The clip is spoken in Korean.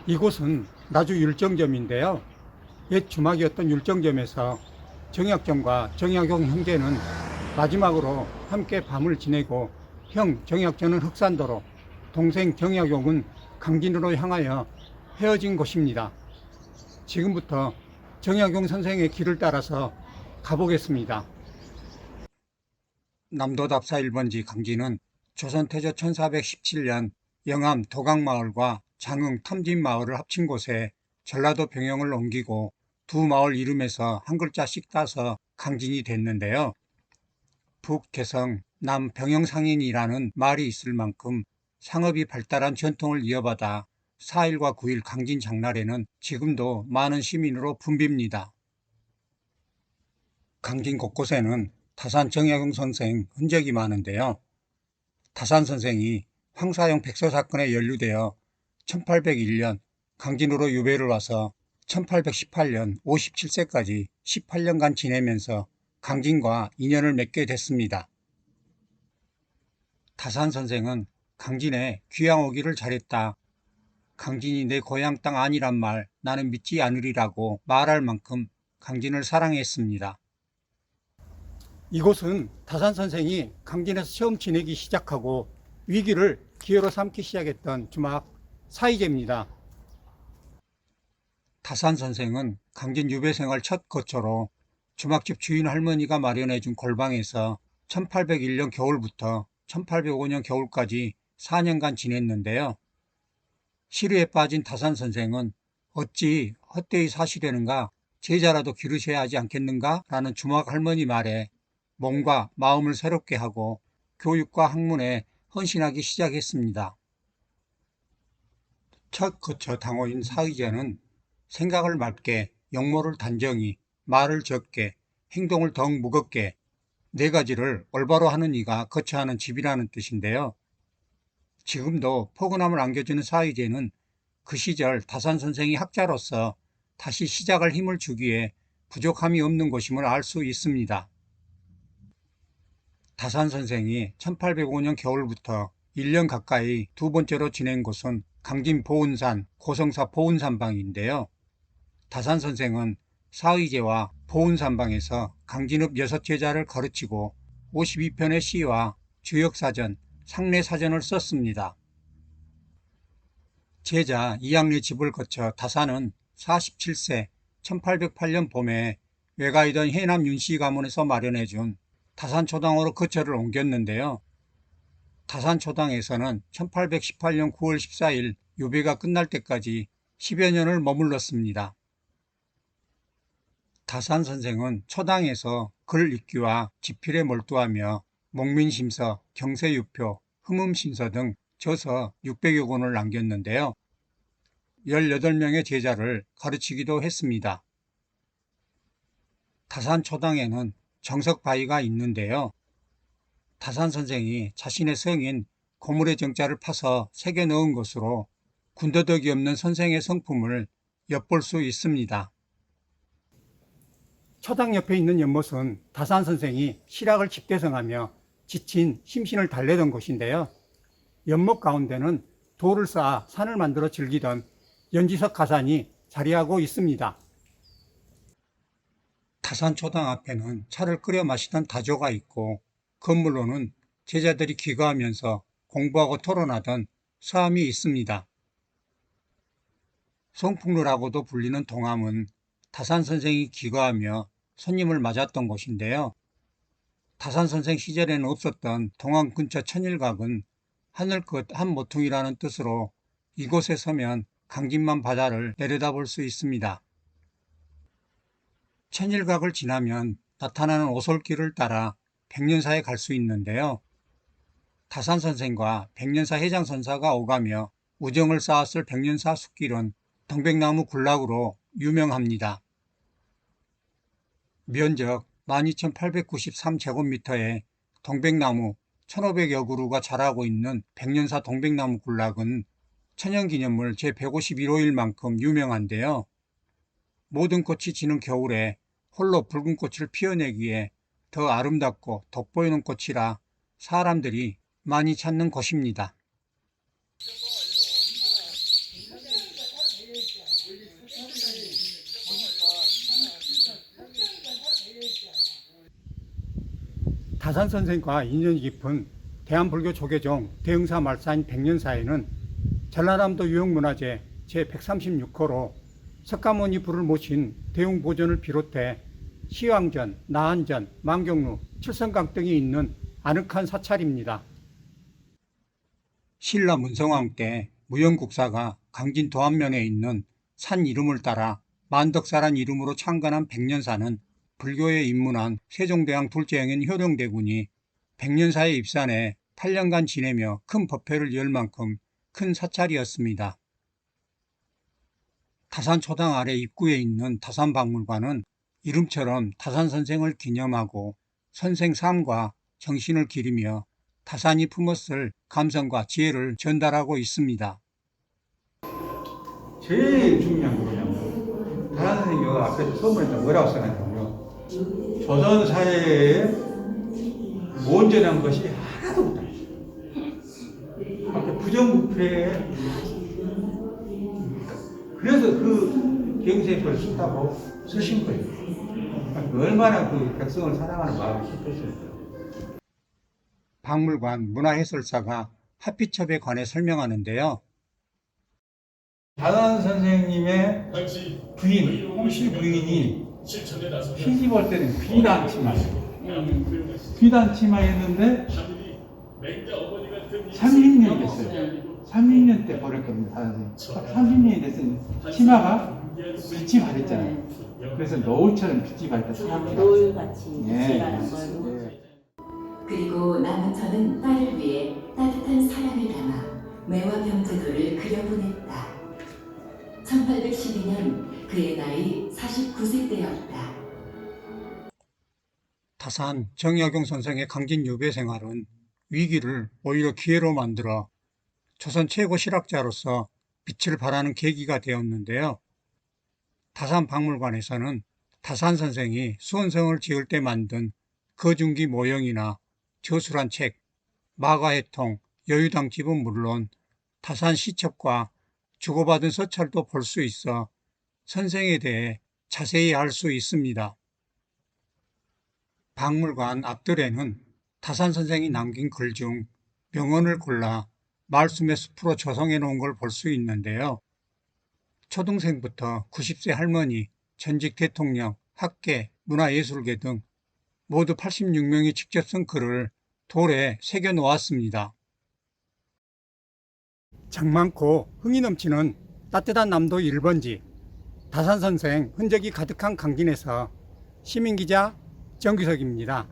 이곳은 나주 율정점인데요. 옛 주막이었던 율정점에서 정약전과 정약용 형제는 마지막으로 함께 밤을 지내고 형 정약전은 흑산도로, 동생 정약용은 강진으로 향하여 헤어진 곳입니다. 지금부터 정약용 선생의 길을 따라서 가보겠습니다. 남도답사 1번지 강진은 조선태조 1417년 영암 도강마을과 장흥 탐진마을을 합친 곳에 전라도 병영을 옮기고 두 마을 이름에서 한 글자씩 따서 강진이 됐는데요. 북개성 남병영상인이라는 말이 있을 만큼 상업이 발달한 전통을 이어받아 4일과 9일 강진 장날에는 지금도 많은 시민으로 붐빕니다. 강진 곳곳에는 타산 정약용 선생 흔적이 많은데요. 타산 선생이 황사용 백서 사건에 연루되어 1801년 강진으로 유배를 와서 1818년 57세까지 18년간 지내면서 강진과 인연을 맺게 됐습니다. 타산 선생은 강진에 귀양 오기를 잘했다. 강진이 내 고향 땅 아니란 말 나는 믿지 않으리라고 말할 만큼 강진을 사랑했습니다. 이곳은 타산 선생이 강진에서 처음 지내기 시작하고 위기를 기회로 삼기 시작했던 주막 사이제입니다. 타산 선생은 강진 유배 생활 첫 거처로 주막집 주인 할머니가 마련해준 골방에서 1801년 겨울부터 1805년 겨울까지 4년간 지냈는데요. 시루에 빠진 타산 선생은 어찌 헛되이 사시려는가, 제자라도 기르셔야 하지 않겠는가 라는 주막 할머니 말에 몸과 마음을 새롭게 하고 교육과 학문에 헌신하기 시작했습니다. 첫 거처 당호인 사의제는 생각을 맑게, 역모를 단정히, 말을 적게, 행동을 더욱 무겁게 네 가지를 올바로 하는 이가 거처하는 집이라는 뜻인데요. 지금도 포근함을 안겨주는 사의제는 그 시절 타산 선생이 학자로서 다시 시작할 힘을 주기에 부족함이 없는 곳임을 알 수 있습니다. 타산 선생이 1805년 겨울부터 1년 가까이 두 번째로 지낸 곳은 강진 보은산 고성사 보은산방인데요. 타산 선생은 사의제와 보은산방에서 강진읍 6제자를 가르치고 52편의 시와 주역사전, 상례사전을 썼습니다. 제자 이양래 집을 거쳐 타산은 47세 1808년 봄에 외가이던 해남 윤씨 가문에서 마련해준 타산초당으로 거처를 옮겼는데요. 타산초당에서는 1818년 9월 14일 유배가 끝날 때까지 10여 년을 머물렀습니다. 타산 선생은 초당에서 글 읽기와 지필에 몰두하며 목민심서, 경세유표, 흠음신서 등 저서 600여 권을 남겼는데요. 18명의 제자를 가르치기도 했습니다. 타산 초당에는 정석바위가 있는데요. 타산 선생이 자신의 성인 고물의 정자를 파서 새겨 넣은 것으로 군더더기 없는 선생의 성품을 엿볼 수 있습니다. 초당 옆에 있는 연못은 타산 선생이 실학을 집대성하며 지친 심신을 달래던 곳인데요. 연못 가운데는 돌을 쌓아 산을 만들어 즐기던 연지석 가산이 자리하고 있습니다. 타산초당 앞에는 차를 끓여 마시던 다조가 있고 건물로는 제자들이 귀가하면서 공부하고 토론하던 서함이 있습니다. 송풍루라고도 불리는 동암은 타산 선생이 귀가하며 손님을 맞았던 곳인데요. 타산 선생 시절에는 없었던 동암 근처 천일각은 하늘 끝 한 모퉁이라는 뜻으로 이곳에 서면 강진만 바다를 내려다볼 수 있습니다. 천일각을 지나면 나타나는 오솔길을 따라 백년사에 갈 수 있는데요. 타산 선생과 백년사 해장선사가 오가며 우정을 쌓았을 백년사 숲길은 동백나무 군락으로 유명합니다. 면적 12,893제곱미터의 동백나무 1,500여 그루가 자라고 있는 백년사 동백나무 군락은 천연기념물 제151호일 만큼 유명한데요. 모든 꽃이 지는 겨울에 홀로 붉은 꽃을 피워내기에 더 아름답고 돋보이는 꽃이라 사람들이 많이 찾는 곳입니다. 다산 선생과 인연이 깊은 대한불교 조계종 대흥사 말사인 백년사에는 전라남도 유형문화재 제136호로 석가모니 불을 모신 대웅보존을 비롯해 시황전, 나한전, 만경루, 칠성강 등이 있는 아늑한 사찰입니다. 신라 문성왕 때 무영국사가 강진 도안면에 있는 산 이름을 따라 만덕사란 이름으로 창건한 백년사는 불교에 입문한 세종대왕 둘째 형인 효령대군이 백년사에 입산해 8년간 지내며 큰 법회를 열 만큼 큰 사찰이었습니다. 다산초당 아래 입구에 있는 다산박물관은 이름처럼 다산선생을 기념하고 선생 삶과 정신을 기리며 다산이 품었을 감성과 지혜를 전달하고 있습니다. 제일 중요한 게 뭐냐면 다산 선생님이 앞에서 소문에 뭐라고 써놨냐면요, 조선 사회에 온전한 것이 하나도 없다. 앞에 부정부패에, 그래서 그 경세표를 쓴다고 쓰신 거예요. 얼마나 그 백성을 사랑하는 마음이 깊었을까요? 박물관 문화해설사가 하피첩에 관해 설명하는데요. 다산 선생님의 부인, 홍씨 부인이 시집 올 때는 비단 치마였는데 30년이 됐어요. 30년 때 버릴 겁니다. 30년이 됐으니 치마가 빛이 바랬잖아요. 그래서 노을처럼 빛이 바랬다 생각해요. 노을같이 빛이 나는 걸로. 그리고 남은 저는 딸을 위해 따뜻한 사랑을 담아 매화 병제도를 그려보냈다. 1812년 그의 나이 49세 때였다. 다산 정약용 선생의 강진 유배 생활은 위기를 오히려 기회로 만들어 조선 최고 실학자로서 빛을 발하는 계기가 되었는데요. 다산 박물관에서는 다산 선생이 수원성을 지을 때 만든 거중기 모형이나 저술한 책, 마가해통, 여유당집은 물론 다산 시첩과 주고받은 서찰도 볼 수 있어 선생에 대해 자세히 알 수 있습니다. 박물관 앞뜰에는 다산 선생이 남긴 글 중 명언을 골라 말씀의 숲으로 조성해 놓은 걸 볼 수 있는데요. 초등생부터 90세 할머니, 전직 대통령, 학계, 문화예술계 등 모두 86명이 직접 쓴 글을 돌에 새겨 놓았습니다. 장 많고 흥이 넘치는 따뜻한 남도 1번지 다산 선생 흔적이 가득한 강진에서 시민기자 정규석입니다.